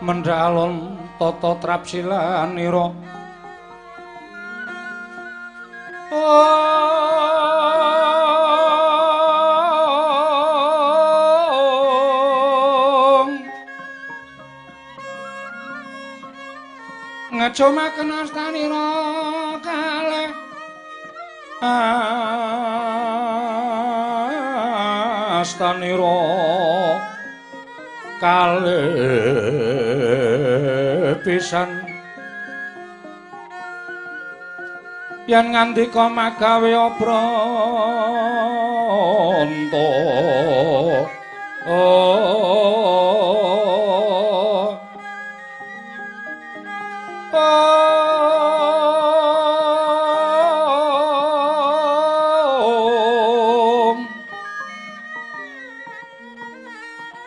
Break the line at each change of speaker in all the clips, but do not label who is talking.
mendhalon tata trapsilanira ngajomaken astanira kalih astanira kalih pisan yen ngandika magawe pranta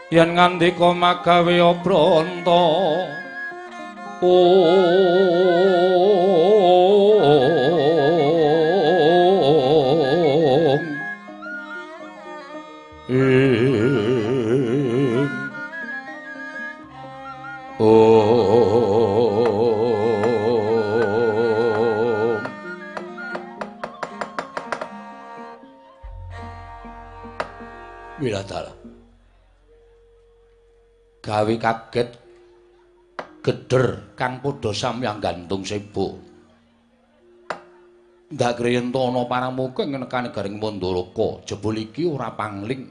yen ngandika magawe pranta Wiladala gawe kaget geder kang padha samyang gantung sebo ndak griyenta ana paramuka ing nekane garing Mandalaka jebul iki ora pangling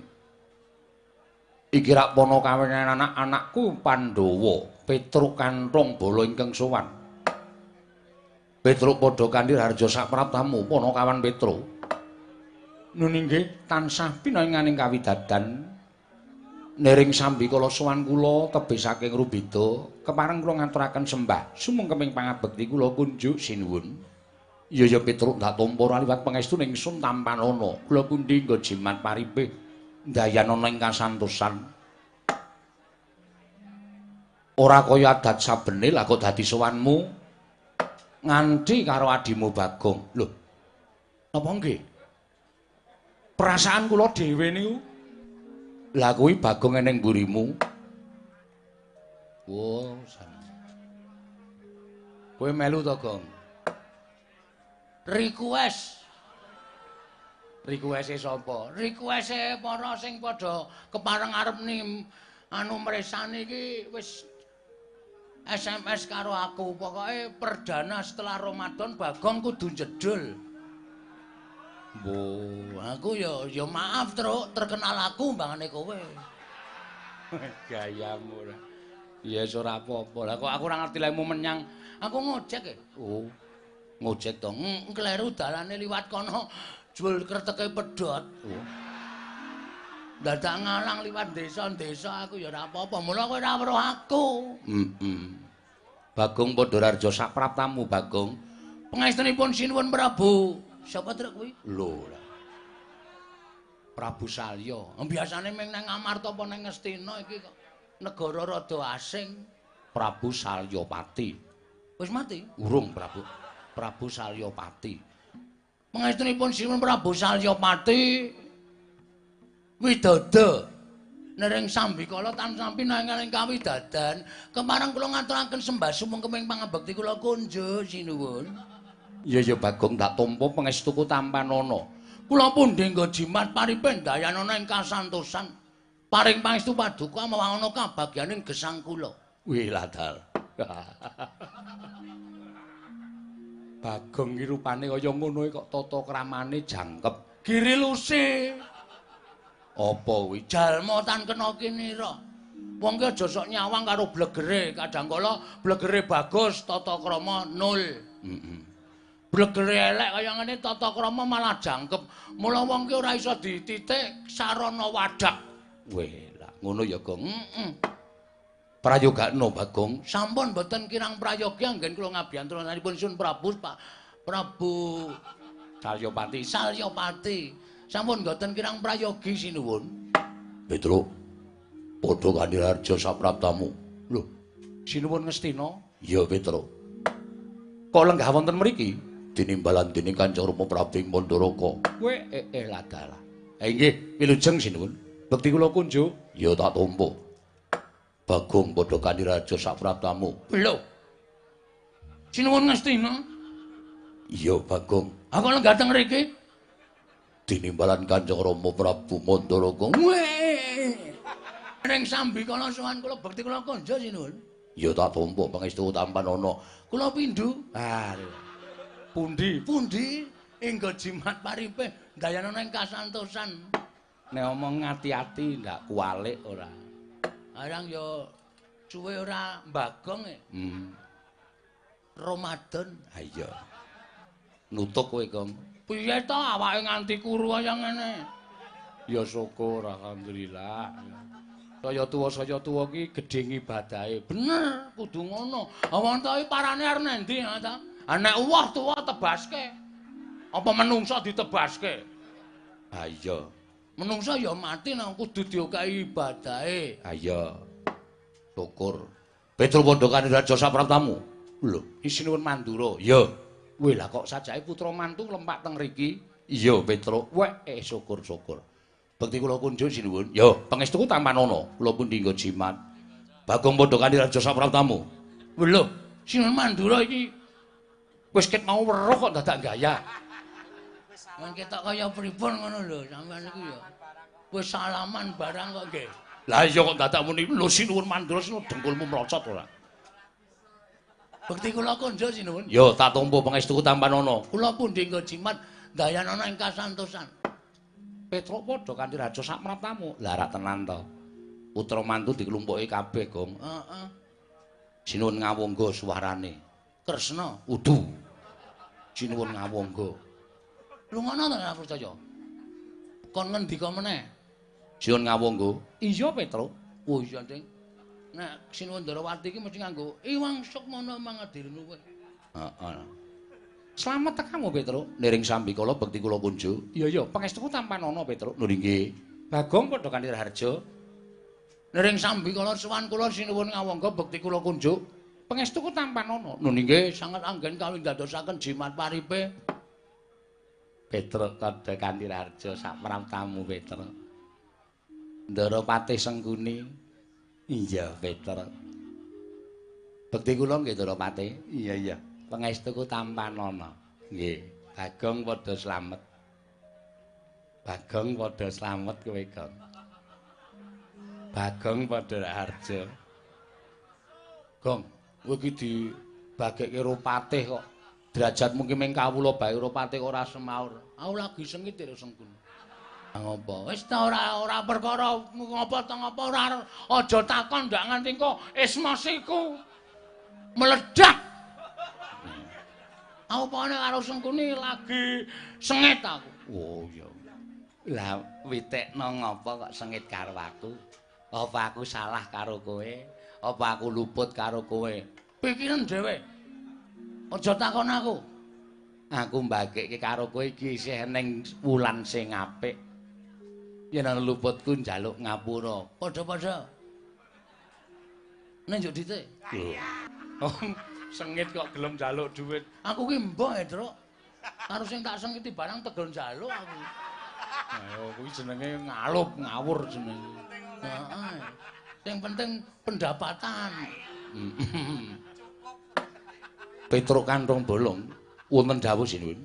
iki rak pono kawinan anak-anakku Pandhawa Petruk Kanthong Bala ingkang sowan Petruk padha kanthi Harja Sapraptamu pono kawan Petruk nun inggih tansah pinanganing kawidadan nering sambikala sowan kula tebih saking Rubida kepareng kula ngaturaken sembah sumengkeming pangabekti kula kunjuk sinuwun ya Petruk ndak tampa liwat pangestu ning sun tampanana kula pundi nggo jimat paribeh ndayanana ing kasantosan ora kaya adat sabene lha kok dadi sowanmu nganti karo adimu Bagong lho napa nggih perasaan kula dhewe niku lah kuwi Bagong eneng mburimu. Wo, kowe melu to, Gong? Request. Request-e sapa? Request-e para sing padha kepareng arep anu mresani iki wis SMS karo aku. Pokoke perdana setelah Ramadan Bagong kudu jedul. Bu, aku ya maaf terkenal aku mbangane kowe. Gayamu ora. Ya ora apa-apa. Lah kok aku ora ngerti lemu menyang. Aku ngojek e. Oh. Ngojek to. Kleru dalane liwat kono jul kreteke pedhot. Oh. Dadak ngalang liwat desa-desa aku ya ora apa-apa. Mula kowe ora weruh aku. Bagong Padhararja Sapraptamu Bagong. Pangestunipun sinuwun Prabu. Sapa truk kuwi? Lho. Prabu Salya. Biasane ming nang Amarta apa nang Ngastina iki kok negara rada asing. Prabu Salyapati. Wis mati? Urung, Prabu. Prabu Salyapati. Pangestunipun sinuwun Prabu Salyapati widada nering sambikala tansah pinanganing kawidadan kemareng kula ngaturaken sembah sumengkeming pangabekti kula kunjuk sinuwun. Ya Bagong tak tampa pangestuku tampanana. Kula pundi nggo jimat paripeh dayanana ing kasantosan. Paring pangestu paduka mawangono kabagyaning gesang kula. Wih ladal. Bagong iki rupane kaya ngono kok tata kramane jangkep. Giri lusi. Apa kuwi? Jalma tan kena kinira. Wong ki aja sok nyawang karo blegere, kadangkala blegere bagus tata krama nol. Blegere elek kaya ngene tata krama malah jangkep. Mula wong ki ora iso dititik sarana wadak. Weh, lah ngono ya, Gong. Prayogakno, Bagong. Sampun mboten kirang prayogi anggen kula ngabiyantunanipun Sun Prabu Prabu Salyapati. Sampun mboten kirang prayogi sinuwun. Petruk. Padha kanthi Harja Sapraptamu. Lho, sinuwun Ngastina? Ya, Petruk. Kok lenggah wonten mriki? Tinimbalan dening Kanca Rama Prabu ing Mandalaka. Kowe ladalah. Ha inggih, wilujeng sinuwun. Bekti kula kunjuk, ya tak tampa. Bagong padha Kaniraja sak praptamu. Lho. Sinuwun ngestina? Iya, Bagong. Aku lenggah teng mriki. Tinimbalan Kanjeng Rama Prabu Mandaraka. Ning sambikala sowan kula bekti kula kanja sinuwun. Ya tak tampa pangestu tampan ana. Kula pindho. Pundi? Pundi? Enggo jimat paripe dayana ning kasantosan. Nek omong ngati-ati ndak kualik ora. Arang ya suwe ora mbagong e. Ramadan. Ha iya. Nutuk kowe, Gong. Piye to awake nganti kuru kaya ngene? Ya syukur alhamdulillah. Saya tuwa ki gedhe ngibadahe. Bener, kudu ngono. Wong to iki parane arep nendi ta? Nek uwah tuwa tebaske. Apa menungsa ditebaske? Ha iya. Menungsa ya mati nang kudu diokahi ibadahe. Ha iya. Syukur. Petro padha Kaniraja sapraptamu. Lho, isinuwun Mandura. Ya. Weh lah kok sajake putra mantu lempak teng mriki. Iya, Petro. Syukur-syukur. Bekti kula kunjuk sinuwun. Ya, pangestuku tampan ana. Kula pun dinggo jimat. Bagong padha Kaniraja sapraptamu. Lho, sinuwun Mandura iki wis ket mau weruh kok dadak gaya. Men ketok kaya pripun ngono lho, sampeyan iku ya. Wis salaman barang kok nggih. Lah iya kok dadak muni lho sinuwun Mandura sinuwun dengkulmu mlocot ora. Bekti kula kunjuk sinuwun. Ya, tak tampa pangestuku tampan ana. Kula pun dinggo jimat dayan ana ing kasantosan. Petro padha Kaniraja sak mraptamu. Lah rak tenan to. Putra mantu dikelumpuki kabeh, Gong. Heeh. Sinuwun ngawangga suwarane. Kresna, udu. Sinuwun ngawangga. Lungono ta ora percaya? Kon ngendika meneh. Sinuwun ngawangga. Iya, Petro. Oh iya, Ding. Nek Sinuwun Ndarawati iki mesti nganggo Iwang Sukmana mangadirnu kowe. Heeh. Slamet tekamu, Petro. Niring sambikala bekti kula kunjuk. Iya, pangestuku tampan ana, Petro. Lho nggih. Bagong padha Kaniraja. Niring sambikala sowan kula sinuwun ngawangga bekti kula kunjuk. Pangestuku tampan ana. Lho nggih, sanget anggen kawin dadosaken jimat paripe. Petro padha Kaniraja sak praptamu, Petro. Ndarawati Sengkuni. Iya, Petro. Bekti kula nggih, Ndarawati. Iya. Pangestuku tampan ana. Nggih, Bagong padha slamet. Bagong padha slamet kowe, Gong. Bagong padha harja. Gong, kowe iki dibagekke Ropatih kok. Derajatmu ki mung kawula bae Ropatih ora semaur. Aku lagi sengit karo Sengkuni. Ngopo? Wis ta ora perkara ngopo ta ngopo ora aja takon ndak nganti kok esmosiku meledak. Aku pokoknya karo Sengkuni lagi sengit aku. Oh iya. Lah witekno ngopo kok sengit karo aku? Apa aku salah karo kowe? Apa aku luput karo kowe? Pikiran dhewe. Aja takon aku. Aku mbagekke karo kowe iki isih ning wulan sing apik. Yen ana luputku njaluk ngapura. Padha-padha. Nek njuk dite. Oh. Sengit kok gelem njaluk dhuwit. Aku ki mbok, Truk. Karo sing tak sengiti barang tegel njaluk aku. Ayo kuwi jenenge ngalup, ngawur jenenge. Heeh. Sing penting pendapatan. Petruk kantong bolong wonten dawuh sinuwun.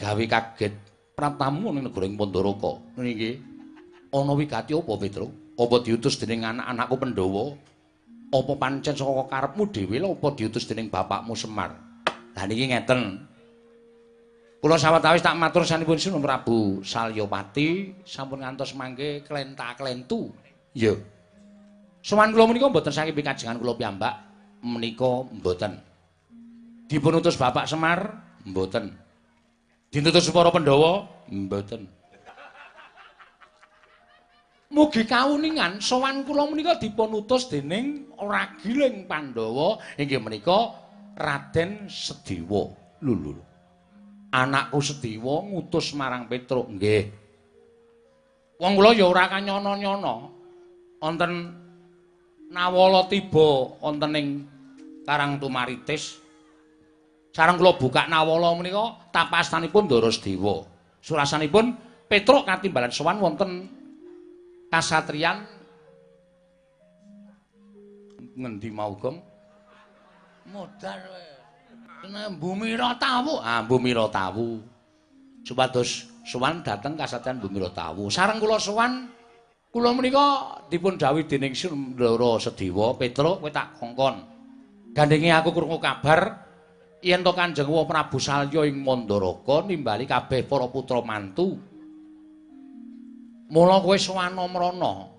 Gawe kaget praptamu ning negara Mandaraka. Niki ana wigati apa, Petruk? Apa diutus dening anak-anakku Pandhawa? Apa pancen saka karepmu dhewe lho apa diutus dening bapakmu Semar? Lah niki ngeten. Kula sawetawis tak matur sanipun Sinuwun Prabu Salyapati sampun ngantos mangke klenta-klentu. Ya. Sowan kula menika mboten saking pikajengan kula piyambak menika mboten. Dipun utus Bapak Semar mboten. Dinutus para Pandhawa mboten. Mugi kawuningan sowan kula menika dipun utus dening ragiling Pandhawa inggih menika Raden Sedewa. Lho. Anakku Sedewa ngutus marang Petruk nggih. Wong kula ya ora kanyono-nyono. Wonten nawala tiba wonten ing Karang Tumaritis. Sareng kula buka nawala menika tapastanipun Ndara Sedewa. Surasanipun Petruk katimbalan sowan wonten kasatriyan Ngendi mau, Gong? Modar kowe. Kena Mbumira Tawu. Ah, Mbumira Tawu. Supados sowan dhateng kasatriyan Mbumira Tawu. Sareng kula sowan kula menika dipun dhawuhi dening Sundara Sedewa, Petruk kowe tak kongkon. Gandenge aku krungu kabar yen to Kanjeng Prabu Salya ing Mandaraka nimbali kabeh para putra mantu. Mula kowe sowana mrana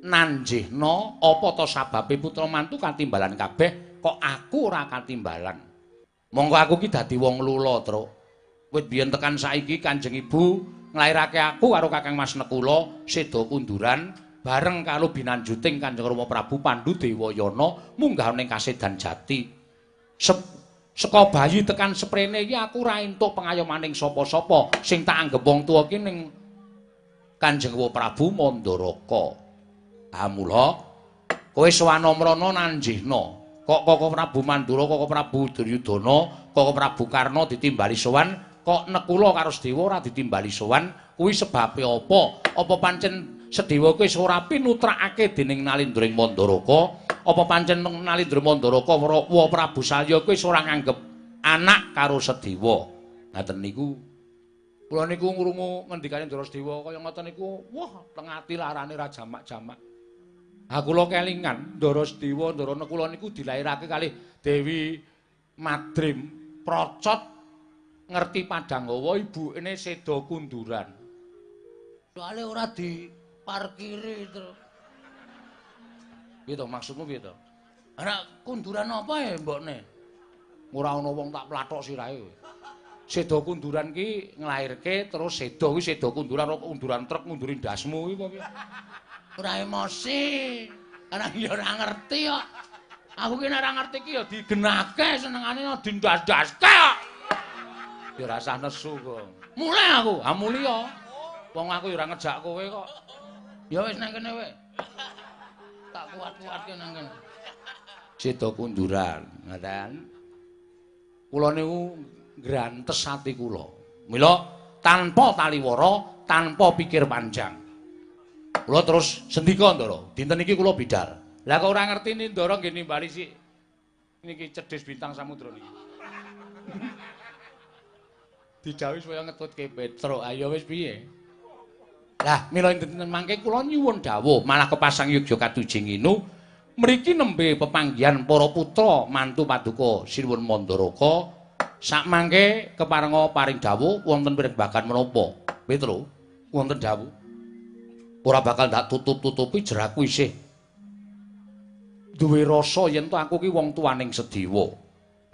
nanjihna apa to sababe putra mantu katimbalan kabeh kok aku ora katimbalan. Monggo aku ki dadi wong lula, Truk. Wit biyen tekan saiki Kanjeng Ibu nglairake aku karo Kakang Mas Nekula seda kunduran bareng karo binanjuting Kanjeng Rama Prabu Pandhu Dewayana munggah ning Kasedan Jati. Seka bayi tekan seprene iki aku ora entuk pengayomaning sapa-sapa sing tak anggep wong tuwa ki ning Kanjeng Prabu Mandaraka. Ah mula kowe sawana mrana nanjihna kok Prabu Mandura, kok Prabu Duryudana, kok Prabu Karna ditimbali sowan, kok Nekula karo Sedewa ora ditimbali sowan, kuwi sebabe apa? Apa pancen Sedewa kuwi ora pinutrakake dening Nalindra ing Mandaraka? Apa pancen Nalindra Mandaraka wa Prabu Salya kuwi ora nganggep anak karo Sedewa? Ngaten niku. Kula niku ngrungu ngendikane Ndara Sedewa kaya ngoten niku, wah teng ati larane ra jamak-jamak. Aku kula kelingan Ndara Sedewa, Ndara Nekula niku dilairake kalih Dewi Madrim Procot ngerti Padanggawa ibune seda kunduran. Soale ora diparkiri terus. Piye to maksudmu piye to? Ana kunduran apa ya mbokne? Ora ana wong tak plathok sirahe. Seda kunduran ki nglairke terus seda kuwi seda kunduran truk ngunduri ndasmu kuwi apa piye? Ora emosi. Ana ya ora ngerti kok. Aku ki nek ora ngerti ki ya digenake senengane dindas-daske kok. Ya ora usah nesu kok. Mulih aku, ha mulya. Wong aku ya ora ngejak kowe kok. Ya wis nang kene wae. Tak kuat-kuatke nang kene. Seda kunduran, ngoten. Kula niku ngrantes ati kula. Mila tanpa taliwara, tanpa pikir panjang. Kula terus sendika Ndara, dinten iki kula bidal. Lah kok ora ngerti ni Ndara nggih nimbali sik niki cedhis bintang samudra niki. Didhawuhi supaya ngetutke Petruk. Ayo wis piye? Lah mila dinten mangke kula nyuwun dawuh malah kepasang Yogya Katujing inu mriki nembe pepanggihan para putra mantu paduka Sinuwun Mandaraka sak mangke keparenga paring dawuh wonten pirengahan menapa. Petruk, wonten dawuh. Ora bakal ndak tutup-tutupi jeraku isih duwe rasa yen to aku ki wong tuaning Sedewa.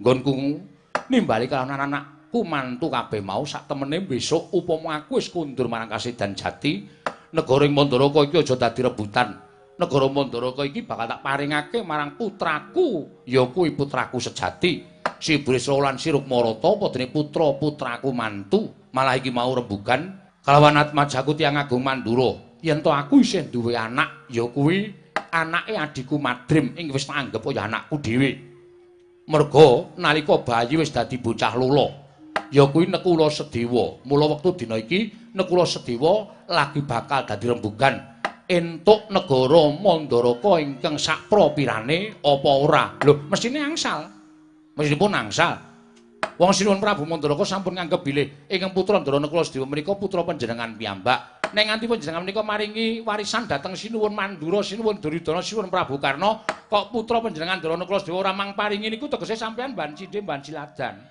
Nggonku nimbali kalawan anak-anakku mantu kabeh mau sak temene besok upama aku wis kundur marang Kasedan Jati, negara ing Mandaraka iki aja dadi rebutan. Negara Mandaraka iki bakal tak paringake marang putraku, ya kuwi putraku sejati. Si Bresra lan si Rukmarata padane putra-putraku mantu. Malah iki mau rembugan kalawan atmajaku Tiyang Agung Mandura. Yen to aku isih duwe anak, ya kuwi anake adhiku Madrim ing wis tak anggap kaya anakku dhewe. Merga nalika bayi wis dadi bocah lula, ya kuwi Nekula Sedewa. Mula wektu dina iki Nekula Sedewa lagi bakal dadi rembugan entuk negara Mandaraka ingkang sakpropirane apa ora. Lho, mesine angsal. Mestinipun angsal. Wong Sinuwun Prabu Mandaraka sampun nganggep bilih ingkang putra Ndara Nekula Sedewa menika putra panjenengan piyambak. Nek nganti panjenengan menika maringi warisan dhateng Sinuwun Mandura, Sinuwun Duryudana, Sinuwun Prabu Karna, kok putra panjenengan Ndara Nekula Sedewa ora mang paringi niku tegese sampeyan ban cindhe ban ciladan.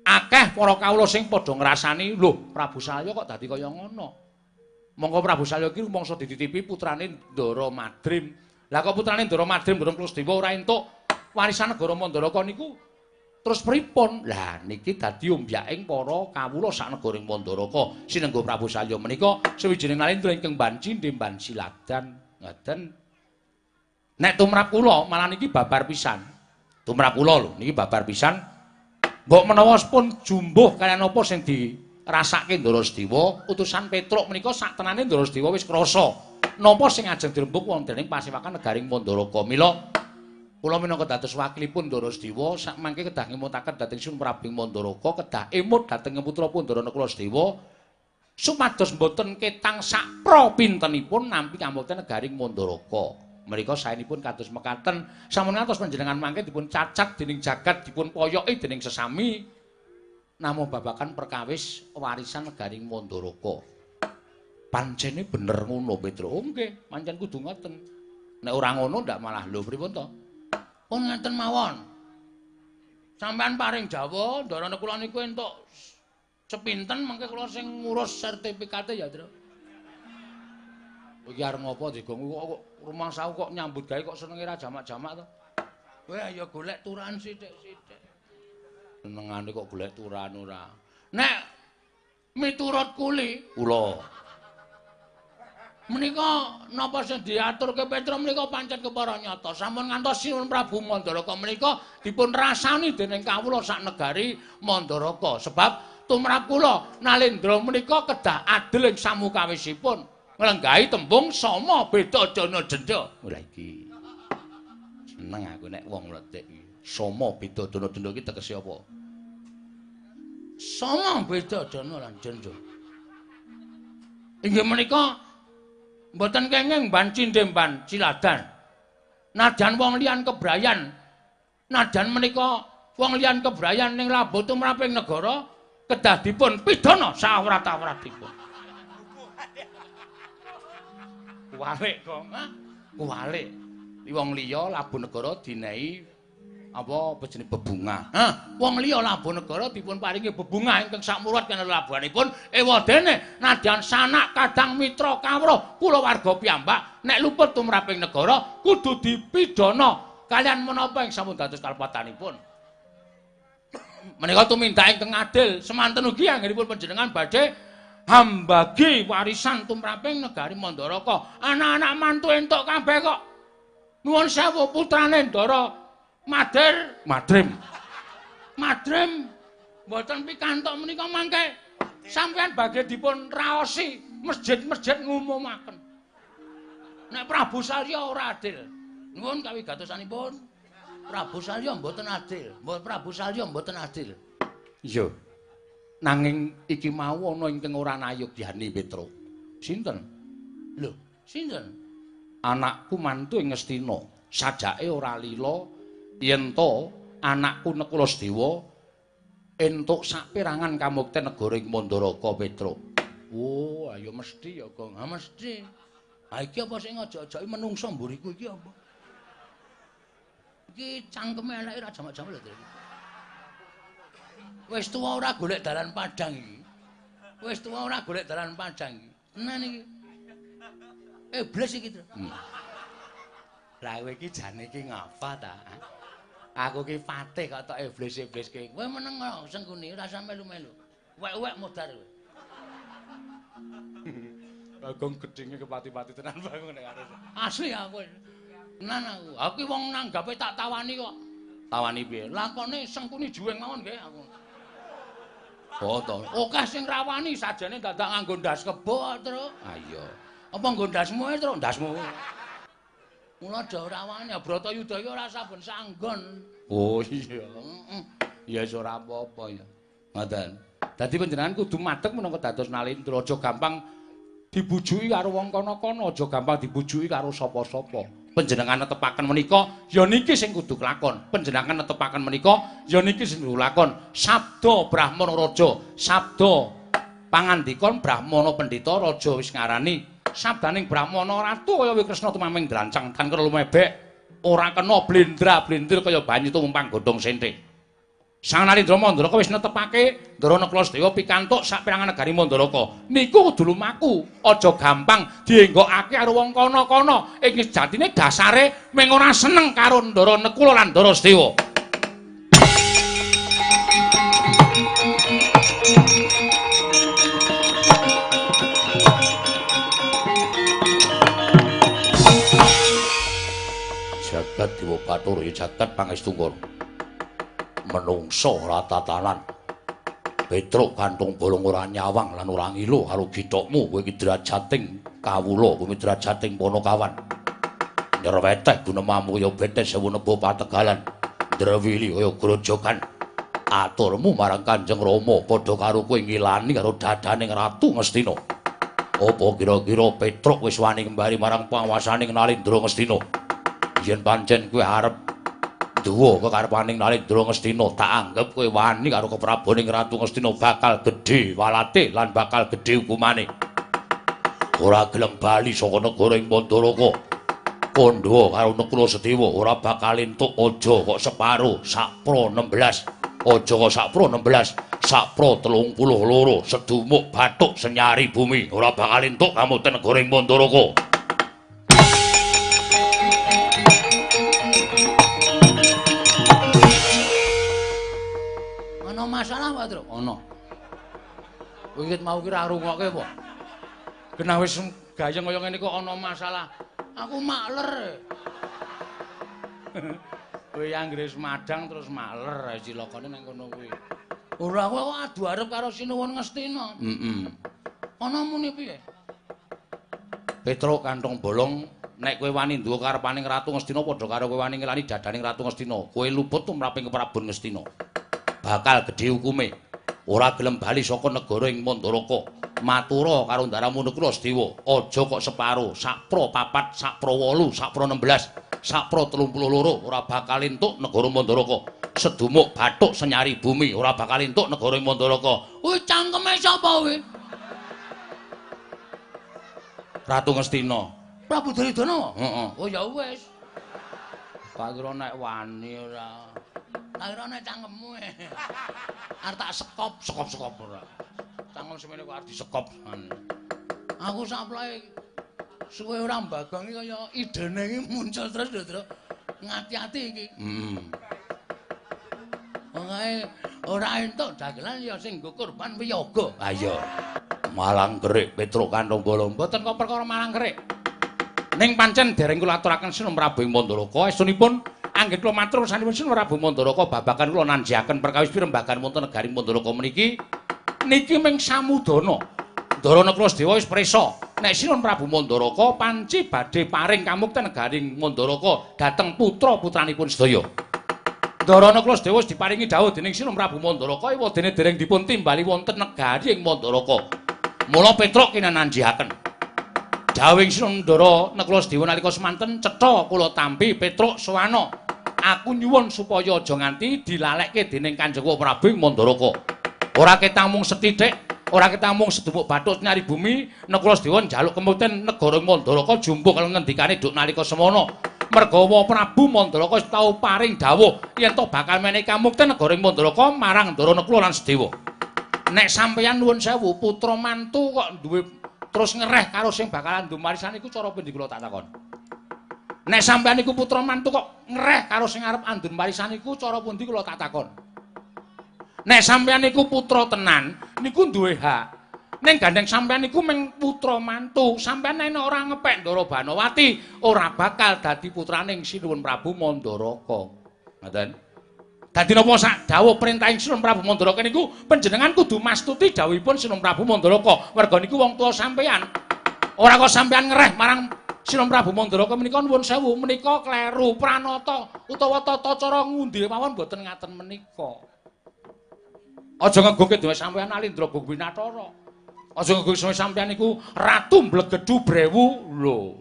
Akeh para kawula sing padha ngrasani, lho, Prabu Salya kok dadi kaya ngono. Monggo Prabu Salya iki rumangsa dititipi putrane Ndara Madrim. Lah kok putrane Ndara Madrim Ndara Nekula Sedewa ora entuk warisan negara Mandaraka niku terus pripun? Lah niki dadi ombyaking para kawula sak negaring Mandaraka. Sinengga Prabu Salya menika sawijining nalendra ingkang banci ndemban siladan. Ngoten. Nek tumrap kula malah niki babar pisan. Tumrap kula lho niki babar pisan. Mbok menawa pun jumbuh kaliyan apa sing dirasake Ndara Sedewa, utusan Petruk menika sak tenane Ndara Sedewa wis krasa napa sing ajeng dirembug wonten ing pasewakan negaring Mandaraka. Mila kula minangka dados wakilipun Ndara Sedewa sak mangke kedah ngemutaken dhateng Sinuwun Prabu Mandaraka kedah emut dhateng putra Ndara Nekula Sedewa supados mboten ketang sak pra pintenipun nampi kamukten negaring Mandaraka. Menika saenipun kados mekaten, sampun ngantos panjenengan mangke dipun cacat dening jagat, dipun poyoki dening sesami. Namung babakan perkawis warisan negaring Mandaraka. Pancene bener ngono, Petro. Oh nggih, pancen kudu ngoten. Nek ora ngono ndak malah lho pripun to? Pun ngeten mawon. Sampeyan paring dawuh, ndarane kula niku entuk sepinten mengke kula sing ngurus sertifikate ya, Tru. Iki arep ngopo digonggu kok rumah sawu kok nyambut gawe kok senenge ra jamak-jamak to. Kowe ya golek turan sithik-sithik. Senengane kok golek turan ora. Nek miturut kula menika napa sing diaturke Petra menika pancen kepara nyata. Sampun ngantos Sinuwun Prabu Mandaraka menika dipun rasani dening kawula sak negari Mandaraka. Sebab tumrap kula Nalendra menika kedah adil ing samukawisipun nglenggahi tembung sama beda dana denda. Lha iki seneng aku nek wong mletik iki. Sama beda dana denda iki tegese apa? Sama beda dana lan denda. Inggih menika mboten kenging mban cindemban ciladan. Najan wong liyan kebrayan. Najan menika wong liyan kebrayan ning labuh tumraping negara kedah dipun pidana sawrat-awratipun. Kuwalik kok, kuwalik. Wong liya labuh negara dinehi apa jenenge bebungah. Wong liya labuh negara dipun paringi bebungah ingkang sakmurat kena labuhanipun ewadene nadyan sanak kadang mitra kawruh kulawarga piyambak nek luput tumraping negara kudu dipidana kalian menapa ing sampun dados kalpatanipun. Menika tumindak ingkang adil semanten ugi anggenipun panjenengan badhe hambagi warisan tumraping negari Mandaraka. Anak-anak mantu entuk kabeh kok. Nuwun sewu putrane Ndara Madrim mboten pikantuk menika mangke sampeyan badhe dipun raosi masjid-masjid ngumumaken. Nek Prabu Salya ora adil. Nuwun kawigatosanipun. Prabu Salya mboten adil. Prabu Salya mboten adil. Iya. Nanging iki mau ana ingkang ora nayogyani Petra. Sinten? Lho, sinten? Anakku mantu ing Ngastina. Sajake ora lila yen to anakku Nekulasdewa entuk saperangan kamukten negara ing Mandaraka Petra. Oh, ayo mesti ya, Kang. Ha mesti. Ha iki apa sing aja-ajake menungso mburiku iki apa? Iki cangkeme eleke ra jamak-jamak lho, Tru. Wis tuwa ora golek dalan padang iki. Wis tuwa ora golek dalan padang iki. Tenan iki. Iblis iki, Tru. Lah kowe iki jane iki ngapa ta? Aku ki fatih kok tok iblis-iblis ki. Kowe meneng kok sengkuni ora sampe melu-melu. Wek-wek modar kowe. Agong gedhinge kepati-pati tenan bangun nek arep. Asli aku. Tenan aku. Aku ki wong nanggape tak tawani kok. Tawani piye? Lakone sengkuni juweng mawon nggih aku. Oh to. Akeh sing rawani sajane dadak nganggo ndas kebo, Tru. Ah iya. Apa nggo ndasmu, Tru? Ndasmu. Mula do ora wani, Bratayuda ora saben sanggon. Oh iya. Ya wis ora apa-apa ya. Ngoten. Dadi panjenengan kudu madheg menapa dados Nalendra, aja gampang dibujuki karo wong kana-kana, aja gampang dibujuki karo sapa-sapa. Panjenengan netepaken menika, ya niki sing kudu kelakon. Panjenengan netepaken menika, ya niki sing kudu kelakon. Sabda Brahmana Raja, sabda pangandikon Brahmana Pendhita Raja wis ngarani sabdaning Brahmana Ratu kaya Wikresna tumaming drancang tan karo lumebek ora kena blendra-blendir kaya banyu tumumpang godhong senthe. Sang Nalendra Mandaraka wis netepake Ndara Nekulasdewa pikantuk saperangan negari Mandaraka. Niku kudu lumaku, aja gampang dienggokake karo wong kana-kana. Ing sejatine dasare mung ora seneng karo Ndara Nekula lan Ndara Sedewa. Jagat Dewa Bathara ya jagat pangestungkara. Menungsa ora tatanan. Petruk kantung bolong ora nyawang lan ora ngilo karo githokmu kowe iki drajating kawula, kowe drajating Panakawan. Nyerweteh gunemamu kaya betes sewu nebo pategalan. Ndrawili kaya grojogan. Aturmu marang Kanjeng Rama padha karo kowe ngilani karo dadaning Ratu Ngastina. Apa kira-kira Petruk wis wani kembali marang panguwasaning Nalindra Ngastina? Yen pancen kowe arep duwa kekarepaning Nalindra Ngastina, tak anggap kowe wani karo keprabaning Ratu Ngastina bakal gedhe walate lan bakal gedhe hukumane. Ora gelem bali saka negara ing Mandaraka. Kandha karo Nekula Sedewa ora bakal entuk aja kok separo sakpro 16. Aja kok sakpro 16, sakpro 32 sedumuk bathuk senyari bumi ora bakal entuk kamuten negara ing Mandaraka. Ana masalah apa, Tru? Ana. Kowe iki mau kira rungokke apa? Genah wis gayeng kaya ngene kok ana masalah. Aku makler. Kowe anggere Madang terus makler cilakane nang kono kuwi. Ora kowe kok adu arep karo Sinuwun Ngastina. Ana muni piye? Petruk kantong bolong nek kowe wani nduwa karepaning Ratu Ngastina padha karo kowe wani ngelani dadaning Ratu Ngastina. Kowe luput tumraping keprabon Ngastina. Bakal gedhe hukume. Ora gelem bali saka negara ing Mandaraka. Matura karo ndaramu Nekula Sedewa, aja kok separo, sakpro 4, sakpro 8, sakpro 16, sakpro 32 ora bakal entuk negara Mandaraka. Sedumuk bathuk senyari bumi ora bakal entuk negara Mandaraka. Kuwi cangkeme sapa kowe? Ratu Ngastina. Prabu Duryudana? Heeh. Oh ya wis. Tak kira nek wani ora. Tak kira nek cangkemmu. Arep tak sekop ora. Cangkem semene kok arep disekop. Aku saplake suwe ora mbagongi kaya idene iki muncul terus lho, Tru. Ngati-ati iki. Pokoke ora entuk dagelan ya sing nggo kurban wiyaga. Ha iya. Malang kerik Petruk kantong bolong. Mboten kok perkara malang kerik. Ning pancen dereng kula aturaken Sinuwun Prabu ing Mandaraka estunipun anggen kula matur sanipun Sinuwun Prabu Mandaraka babagan kula nanjiaken perkawis pirembagan wonten negari Mandaraka meniki. Niki ming samudana. Ndara Nekula Sedewa wis prisa nek Sinuwun Prabu Mandaraka panci badhe paring kamukten negaring Mandaraka dhateng putra-putranipun sedaya. Ndara Nekula Sedewa wis diparingi dawuh dening Sinuwun Prabu Mandaraka ewadene dereng dipun timbali wonten negari ing Mandaraka. Mula Petruk kinananjihaken. Dawuhing Sinuwun Ndara Nekula Sedewa nalika semanten cetha kula tampi Petruk Sawana. Aku nyuwun supaya aja nganti dilalekke dening Kanjeng Prabu ing Mandaraka. Ora ketamung sethithik, ora ketamung sedumuk bathuk nyari bumi, Nekula Sedewa njaluk kemuten negara Mandaraka jumbuh karo ngendikane duk nalika semono. Merga Prabu Mandaraka wis tau paring dawuh yen to bakal menehi kamukten negara Mandaraka marang Ndara Nekula lan Sedewa. Nek sampeyan nuwun sewu putra mantu kok duwe terus ngereh karo sing bakalan ndum warisan iku cara pundi kula tak takon. Nek sampeyan iku putra mantu kok ngereh karo sing arep andun warisan iku cara pundi kula tak takon. Nek sampeyan niku putra tenan, niku duwe hak. Ning gandeng sampeyan niku mung putra mantu, sampeyan nek ora ngepek Ndara Banawati, ora bakal dadi putraning Sinuwun Prabu Mandaraka. Ngoten. Dadi napa sak dawuh perintahing Sinuwun Prabu Mandaraka niku panjenengan kudu mastuti dawuhipun Sinuwun Prabu Mandaraka. Merga niku wong tuwa sampeyan. Ora kok sampeyan ngereh marang Sinuwun Prabu Mandaraka menika nuwun sewu, menika kleru pranata utawa tata cara ngundi mawon boten ngaten menika. Aja ngegoke dhewe sampeyan Alindra Gungwinatara. Aja ngegoke sampeyan niku ratu mblegedhu brewu lho.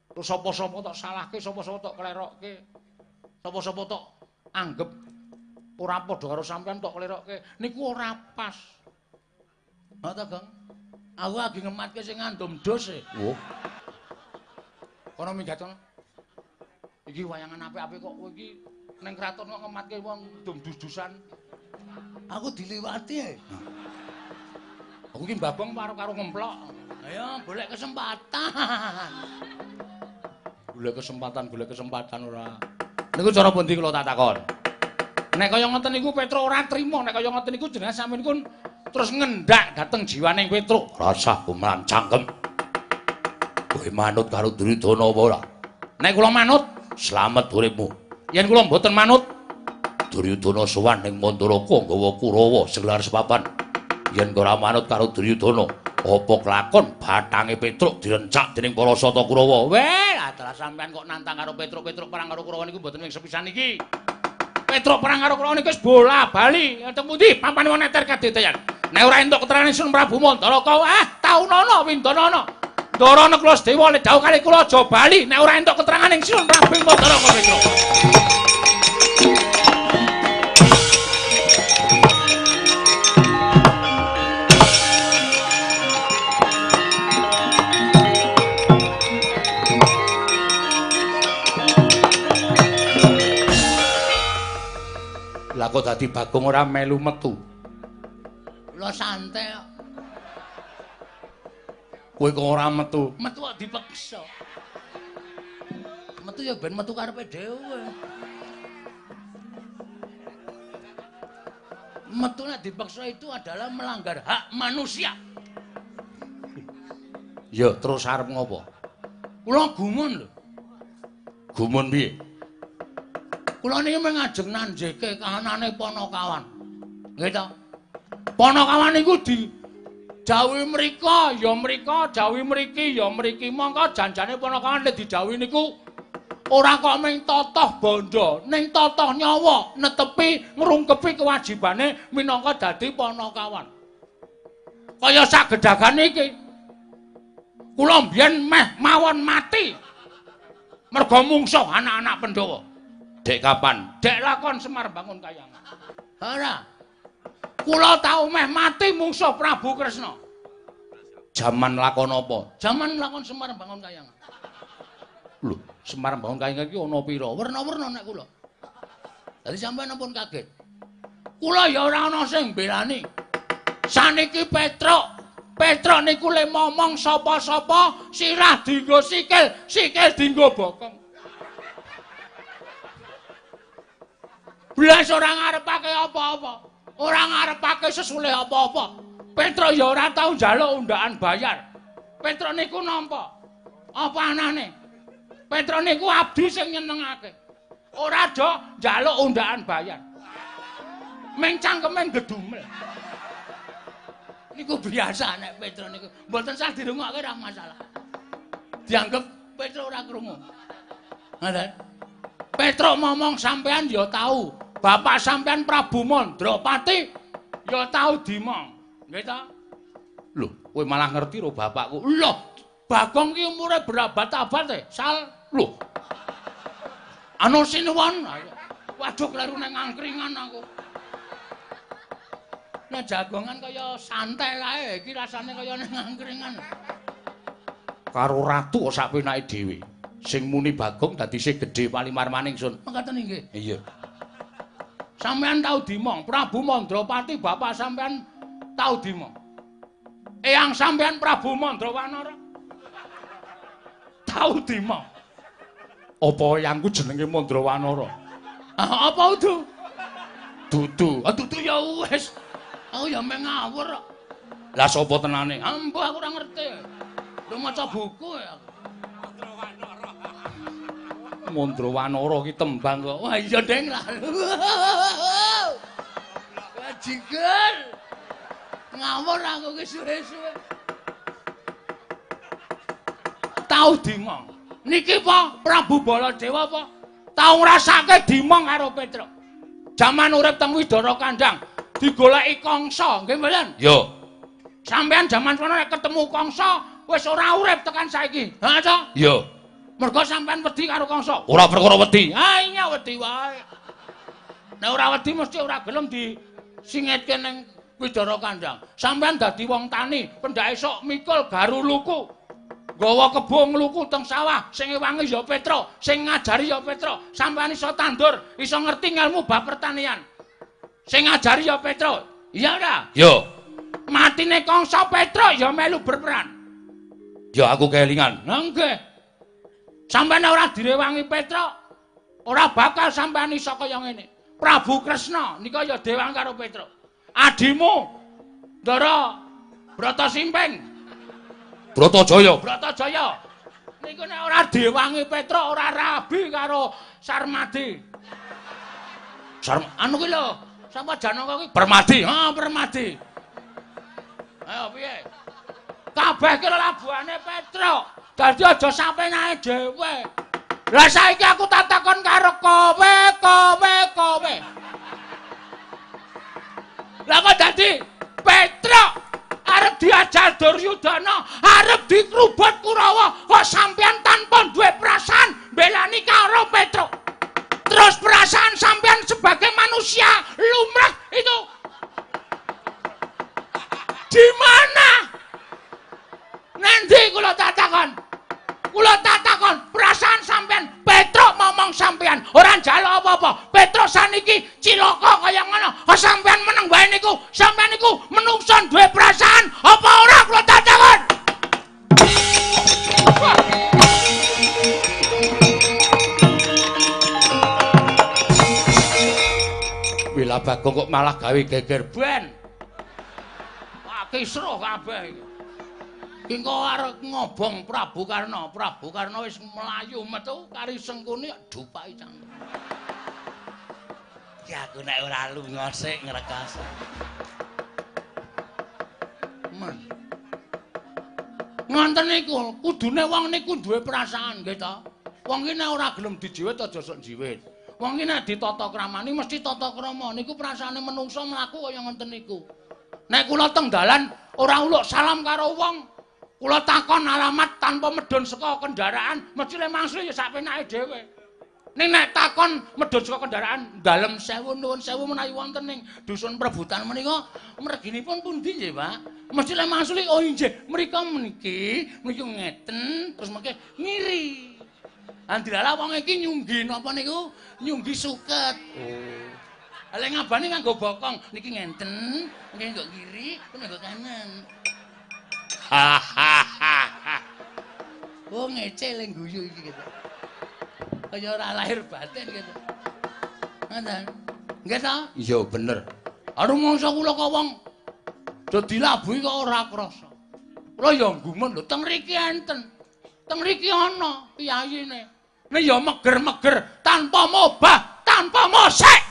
Terus sapa-sapa tok salahke, sapa-sapa tok klerokke. Sapa-sapa tok anggap ora padha karo sampeyan tok klerokke. Niku ora pas. Ha ta, Gang? Aku lagi ngematke sing ngandum dos e. Oh. Kono minggat kono. Iki wayangan apik-apik kok kowe iki ning kraton kok ngematke wong dum dus-dusan. Aku diliwati ae. Aku iki mbabong karo ngemplok. Ayo golek kesempatan. Golek kesempatan ora. Niku cara pundi kula tak takon. Nek kaya ngoten niku Petruk ora trima, nek kaya ngoten niku jenengan sampeyan niku terus ngendak dhateng jiwaning Petruk. Rasah kumlan cangkem. Kowe manut karo Duryudana apa ora? Nek kula manut, slamet uripmu. Yen kula mboten manut, Duryudana sowan ning Mandaraka nggawa Kurawa segelar sepapan. Yen ora manut karo Duryudana, apa kelakon bathange Petruk direncak dening para sata Kurawa. Weh, adalah sampean kok nantang karo Petruk perang karo Kurawa niku mboten wing sepisan iki. Petruk perang karo Kurawa niku wis bola bali. Teng pundi pampane wong neter kadeteyan. Nek ora entuk keterangan Sun Prabu Mandara kau taunana windanana. Ndara Neklas Dewa nek dawuh kali kula aja bali nek ora entuk keterangan Sun Prabu Mandara Petra. Lah kok dadi Bagong ora melu metu. Kula santai kok. Kowe kok ora metu? Metu kok dipeksa. Metu ya ben metu karepe dhewe. Metu nek dipeksa itu adalah melanggar hak manusia. Ya, terus arep ngopo? Kula gumun lho. Gumun piye? Kula niki mengajeng nanjeke kahanane Panakawan. Nggih to? Panakawan niku dijawuhi mrika, ya mrika, jawuhi mriki, ya mriki. Mongko janjane Panakawan nek dijawuhi niku ora kok mung totoh bondo, ning totoh nyawa, netepi ngrungkepi kewajibane minangka dadi Panakawan. Kaya sagedhagan iki. Kula mbiyen meh mawon mati. Merga mungsuh anak-anak Pandhawa. Dek kapan? Dek lakon Semar Bangun Kayangan. Ora. Kula tau meh mati mungsuh Prabu Kresna. Jaman lakon apa? Jaman lakon Semar Bangun Kayangan. Lho, Semar Bangun Kayangan iki ana pira? Werna-werna nek kula. Dadi sampeyan ampun kaget. Kula ya ora ana sing mbelani. Saniki Petruk niku le momong sapa-sapa sirah dienggo sikil, sikil dienggo bokong. Blas ora ngarepake apa-apa. Ora ngarepake sesulih apa-apa. Petruk ya ora tau njaluk undakan bayar. Petruk niku nampa. Apa anane? Petruk niku abdi sing nyenengake. Ora do njaluk undakan bayar. Ming cangkeme gedumel. Niku biasa nek Petruk niku. Mboten sah dirungokke ora masalah. Dianggep Petruk ora krungu. Ngoten. Petruk ngomong sampean ya tahu. Bapak sampean Prabu Mandrapati ya tahu dimong. Nggih ta? Lho, kowe malah ngerti ro bapakku. Lho, Bagong ki umure berabad-abad Sal. Lho. Anu sinuwun. Waduh kleru nang angkringan aku. Nah jagongan kaya santai kae, iki rasane kaya ning angkringan. Karo ratu sak penake dhewe. Sing muni Bagong dadi sing gedhe palimarmaning Sun. Mengkaten nggih. Iya. Sampeyan tau dimong, Prabu Mandrapati bapak sampeyan tau dimong. Eyang sampeyan Prabu Mandrawanara tau dimong. Apa eyangku jenenge Mandrawanara? Apa udu? Dudu. Dudu ya wis. Aku ya meh ngawur kok. Lah sapa tenane? Ampuh aku ora ngerti. Lho maca buku ya. Mandrawanara ki tembang kok. Wah iya Deng lah. Bajingan. Ngawur aku ki suwe-suwe. Tau dimong. Niki apa? Prabu Baladewa apa? Tau ngrasake dimong karo Petruk. Jaman urip teng Widara Kandang. Digoleki Kangsa, nggih mboten? Yo. Sampeyan jaman kono nek ketemu Kangsa wis ora urip tekan saiki. Ha to? Yo. Mergo sampeyan wedi karo Kangsa. Ora perkara wedi. Ha iya wedi wae. Nek ora wedi mesti ora gelem disingitke ning Widara Kandang. Sampeyan dadi wong tani, pendake sok mikul garu luku. Nggawa kebo ngluku teng sawah, sing ewangi ya Petruk, sing ngajari ya Petruk. Sampeyan iso tandur, iso ngerti ilmu bab pertanian. Sing ngajari ya Petruk. Iya ora? Yo. Matine Kangsa Petruk ya melu berperan. Ya aku kelingan. Nggih. Sampeyan ora direwangi Petruk, ora bakal sampeyan iso kaya ngene. Prabu Kresna nika ya dewang karo Petruk. Adimu Ndara Bratasimping. Bratajaya. Bratajaya. Niku nek ora diwangi Petruk ora rabi karo Sarmadi. Anu ki lho, sapa Janaka ki? Permadi. Ha, Permadi. Ayo piye? Kabeh ki labuhane Petruk. Dadi aja sampe nae dhewe. Lah saiki aku tak takon karo kowe. Lah kok dadi Petruk arep diajal Duryudana, arep dikrubut Kurawa, kok sampeyan tanpa duwe perasaan belani karo Petruk. Terus perasaan sampeyan sebagai manusia lumrah itu di mana? Nanti kula takon. Kula takon, perasaan sampeyan Petruk momong sampeyan ora njaluk apa-apa. Petruk saniki cilaka kaya ngono. Kok sampeyan meneng wae niku? Sampeyan niku menungso duwe perasaan apa ora kula takon? Wila Bagong kok malah gawe geger ben. Wah, kisruh kabeh iki. Engko arep ngobong Prabu Karna. Prabu Karna wis mlayu metu kari Sengkuni dupaki cangkem. Ya aku nek ora lunga sik ngrekas. Men. Ngoten niku, kudune wong niku duwe perasaan nggih ta. Wong iki nek ora gelem dijiwit aja sok jiwit. Wong iki nek ditata kramani mesti tata krama. Niku perasaane menungso mlaku kaya ngoten niku. Nek kula teng dalan ora uluk salam karo wong, kula takon alamat tanpa medhun saka kendaraan, mesti le mangsul ya sak penake dhewe. Ning nek takon medhun saka kendaraan, dalem sewu nuwun sewu menawi wonten ning dusun Prebutan menika, mreginipun pundi nggih, Pak? Mesti le mangsul oh nggih, mrika meniki ngeten, terus mengke ngiri. Andilalah wong iki nyunggi napa niku? Nyunggi suket. Oh. Lek ngabane nganggo bokong, niki ngenten, nggih nggo kiri, nggo kanan. Oh ngece le guyu iki gitu. Kaya ora lahir batin gitu. Ngoten. Nggih ta? Iya bener. Anu mangsa kula kok wong do dilabuhi kok ora krasa. Kula ya gumun lho teng mriki enten. Teng mriki ana piyayine. Nek ya meger-meger tanpa mobah, tanpa musik.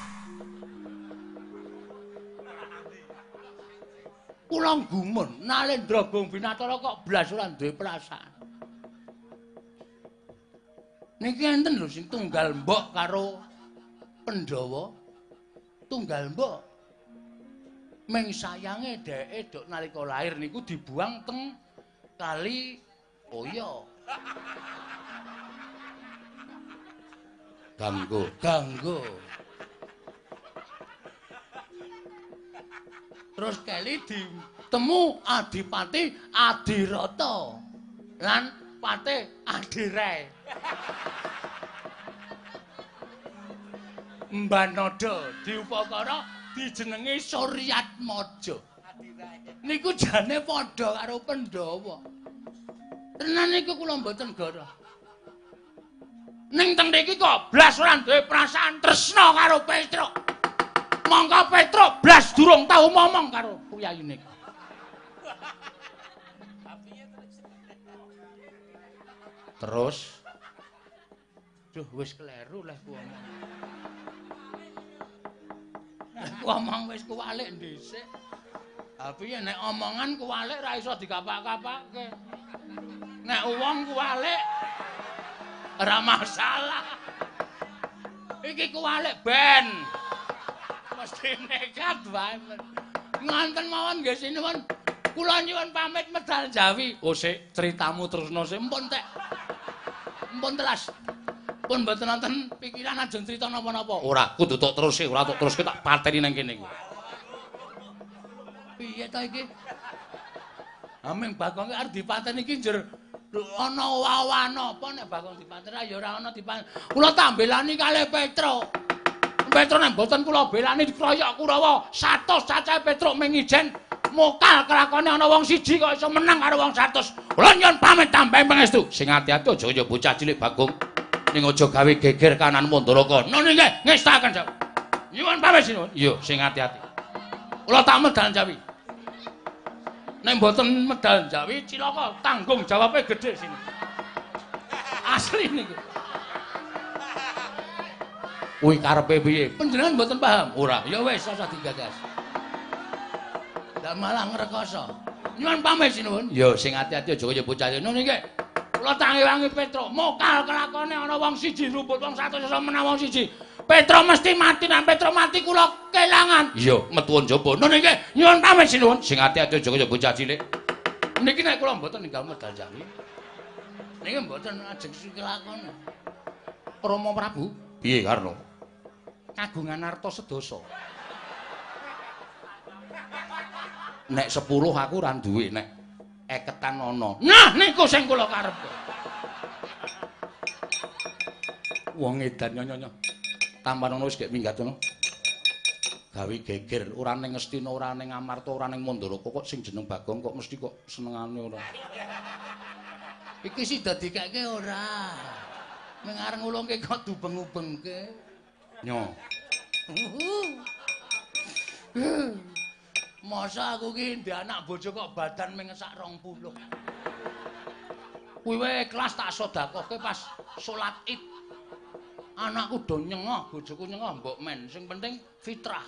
Kula gumun, Nalendra Gong Binatara kok blas ora duwe perasaan. Niki enten lho sing tunggal mbok karo Pandhawa. Tunggal mbok. Ming sayange dheke dok nalika lahir niku dibuang teng Kali Oya. Ganggo. Terus kali ditemu Adipati Adirata lan Patih Adirai. Mbanada diupakara dijenengi Suryatmaja. Niku jane padha karo Pandhawa. Tenan niku kula mboten goroh. Ning teng mriki kok blas ora duwe perasaan tresna karo Petruk. Monggo Petruk blas durung tau ngomong karo piyayine. Terus duh wis kleru leh ku omong. Ku omong wis kuwalik dhisik. Ha piye nek omongan kuwalik ra iso dikapak-kapakke. Nek wong kuwalik ora masalah. Iki kuwalik ben. Mesti nekat wae. Nganten mawon nggih sinuwun. Kula nyuwun pamit medal Jawi. Oh sik, critamu terusno sik. Mpun tek. Mpun telas. Pun mboten wonten pikiran ajeng crita napa-napa. Ora, kudu tok terus ora tok teruske tak pateni nang kene iki. Piye ta iki? Ameng Bagong arep dipateni iki njur ana wawan apa nek Bagong dipateni ya ora ana dipateni. Kula tak mbelani kalih Petruk. Petruk nek mboten kula belani dikroyok Kurawa. 100 cacahe Petruk ming ijen mokal kelakone ana wong siji kok iso menang karo wong 100. Kula nyuwun pamit tambahi pangestu. Sing ati-ati aja kaya bocah cilik Bagong. Ning aja gawe geger kanan Mandalaka. Nggih nggih, ngestaken Jawi. Nyuwun pamit sinuwun. Iya, sing ati-ati. Kula tak medal Jawi. Nek mboten medal Jawi cilaka tanggung jawabe gedhe sini. Asli niku. Kuwi karepe piye? Panjenengan mboten paham? Ora. Ya wis ora digagas. Lah malah ngrekoso. Nyuwun pamit sinuwun. Ya sing ati-ati aja kaya bocah ngono nggih. Kula tangi wangi Petruk, mokal kelakone ana wong siji rumput wong 100 iso menang wong siji. Petro mesti mati, nek Petro mati kula kelangan. Iya, metu njaba. Nun nggih, nyuwun pamit sinuwun. Sing ati-ati aja kaya bocah cilik. Niki nek kula mboten ninggal medal jami. Niki mboten ajeng sikilakon. Rama Prabu, piye Karna? Kagungan arta sedasa. Nek 10 aku ora duwe, nek eketan ana. Nah, niku sing kula karepke. Wong edan nyonya. Tampan ono wis gek minggat ngono. Gawe geger, ora ning Ngastina, ora ning Amarta, ora ning Mandaraka kok sing jeneng Bagong kok mesti kok senengane ora. Iki sih dadi keke ora. Ning areng ngulungke kok dubeng-ubengke. Nyo. Masa aku ki ndek anak bojo kok badan ming sak 20. Kuwi wae ikhlas tak sedekahke pas salat Id. Anakku do nyengah, bojoku nyengah mbok men. Sing penting fitrah.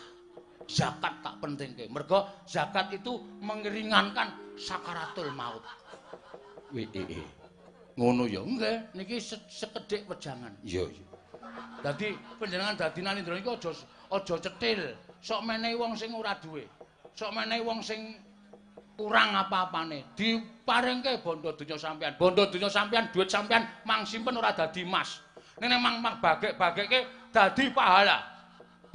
Zakat tak pentingke. Mergo zakat itu mengeringankan sakaratul maut. Ngono ya nggih, niki sekedhik wejangan. Iya, iya. Dadi panjenengan dadi nalindra iki aja cetil. Sok menehi wong sing ora duwe. Sok menehi wong sing kurang apa-apane. Diparingke bondo donya sampean. Bondo donya sampean, duit sampean mang simpen ora dadi emas. Nek mang bagek-bagekke dadi pahala.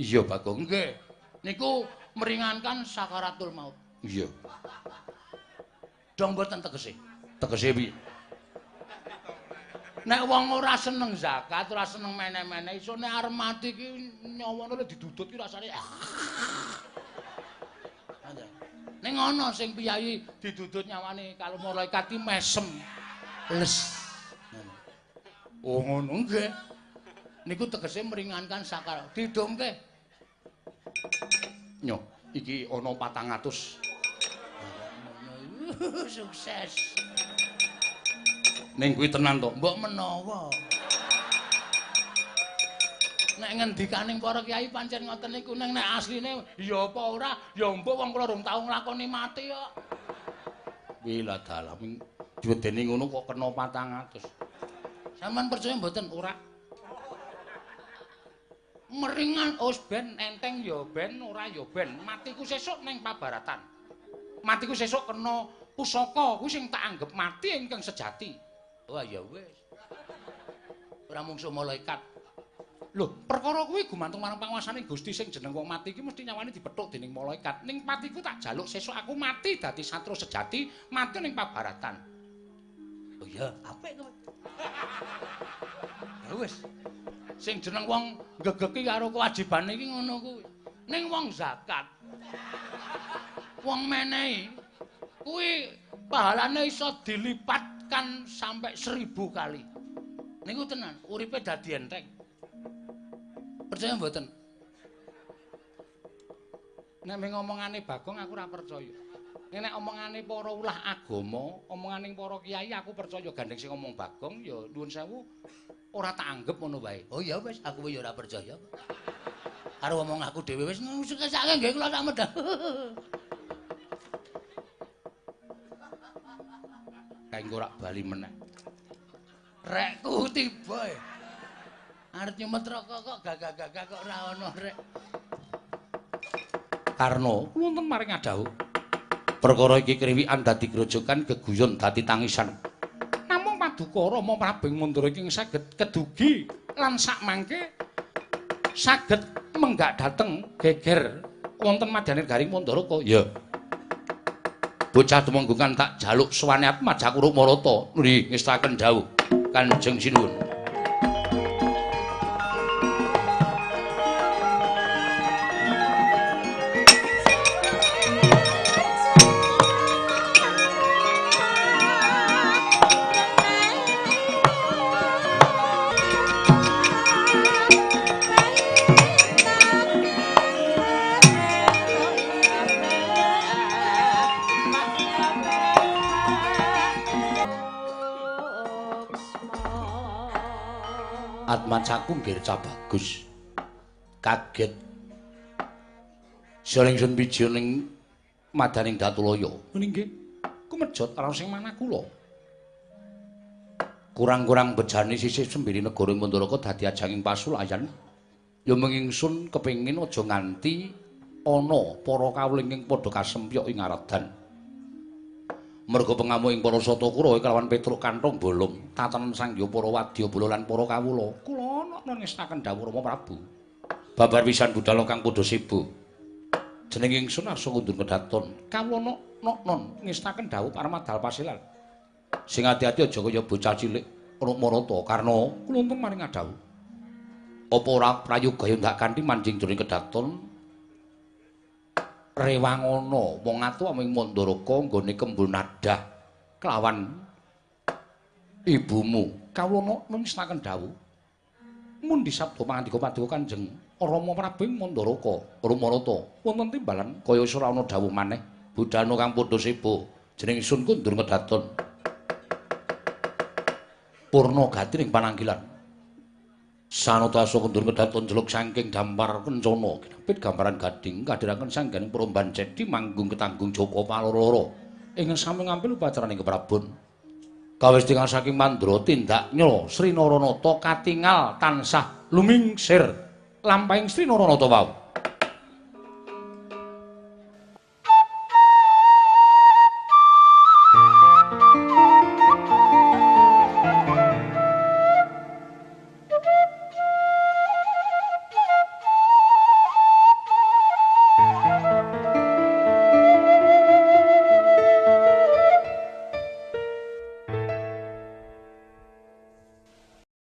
Iya, Bagong. Nggih. Niku meringankan sakaratul maut. Iya. Dong mboten tegese. Tegese piye? Nek wong ora seneng zakat, ora seneng meneh-meneh, iso nek arep mati ki nyawane didudut ki rasane. Ning ana sing piyayi didudut nyawane kalau malaikat ki mesem. Les. Oh ngono nggih. Niku tegese meringankan sakar. Didongke. Nyo, iki ana 400. Sukses. Ning kuwi tenan to, mbok menawa. Nek ngendikaning para kiai pancen ngoten niku ning nek asline ya apa ora, ya mbok wong kula rung tau nglakoni mati kok. Wila dalam diwedeni ngono kok kena 400. Sampeyan percaya mboten ora? Meringan os ben enteng ya ben ora ya ben. Matiku sesuk ning pabaratan. Matiku sesuk kena pusaka kuwi sing tak anggap mati ingkang sejati. Wah ya wis. Ora mungsuh malaikat. Lho, perkara kuwi gumantung marang panguwasane Gusti sing jeneng wong mati iki mesti nyawane dipethuk dening malaikat. Ning patiku tak jaluk sesuk aku mati dadi satru sejati, mati ning pabaratan. Oh iya, apik kowe. Ya wis. Sing jeneng wong gegeki karo kewajibane iki ngono kuwi. Ning wong zakat. Wong menehi kuwi pahalane iso dilipatkan sampai 1000 kali. Niku tenan, uripe dadi enteng. Percaya mboten? Nek mung omongane Bagong aku ora percaya. Nek omongane para ulah agama, omongane para kiai aku percaya gandeng sing ngomong Bagong ya nuwun sewu ora tak anggap ngono wae. Oh ya wis, aku ya ora percaya. Karo omong aku dhewe wis sukesake nggih kula tak medal. Kaenggo rak bali meneh. Rekku tiba. Arep nyumet rokok kok gagah-gagah kok ora ono rek. Karna wonten maring adhawuh. Perkara iki kriwikan dadi grojogan geguyon dadi tangisan. Namung paduka Rama Prabing Mandara iki saged kedugi lan sak mangke saged menggak dateng geger wonten Madyaning Garing Mandaraka. Ya. Bocah tumenggungan tak jaluk suwane Atmaja Kuruk Marata nuli ngestaken dawuh Kanjeng Sinuwun. Atmacaku ngirca bagus. Kaget. Salingsun pija ning madaning Datulaya. Nggih. Kumejot karo sing manah kula. Kurang-kurang bejane sisih sembiri negara Mandaraka dadi ajanging pasulayan. Ya mengingsun kepengin aja nganti ana para kawuling ing padha kasempyok ing aredan. Merga pengamu ing para Satakura kelawan Petruk Kanthong Bolong, tatanen Sangya para Wadyabala lan para kawula. Kula ana ngestaken dawuh Rama Prabu. Babar pisan budal kang padha sibu. Jeneng ingsun arsa kundur kedaton. Kawula non ngestaken dawuh Paramadal Pasilan. Sing ati-ati aja kaya bocah cilik Marata karna kula untung maring dawuh. Apa ora prayoga ya ndak kanthi manjing jroning kedaton Rewangana wong atu aming Mandaraka nggone kembul nadah kelawan ibumu. Kawula nulisaken dawuh. Mundi sabda pangandika paduka Kanjeng Rama Prabu Mandaraka Rumarata wonten timbalan kaya ora ana dawuh maneh. Budhana kang padha sebo jeneng sun kundur kedaton. Purna gati ning pananggilan. Sanutasa kundur kedaton jeluk saking dampar kencana kinapit gambaran gading kadhiraken sangganing peromban cedhi manggung ketanggung Joko paloro-loro ing sami ngampil upacaraning keprabon kawis tingal saking mandra tindak nyra Sri Naranata katingal tansah lumingsir lampahing Sri Naranata wau.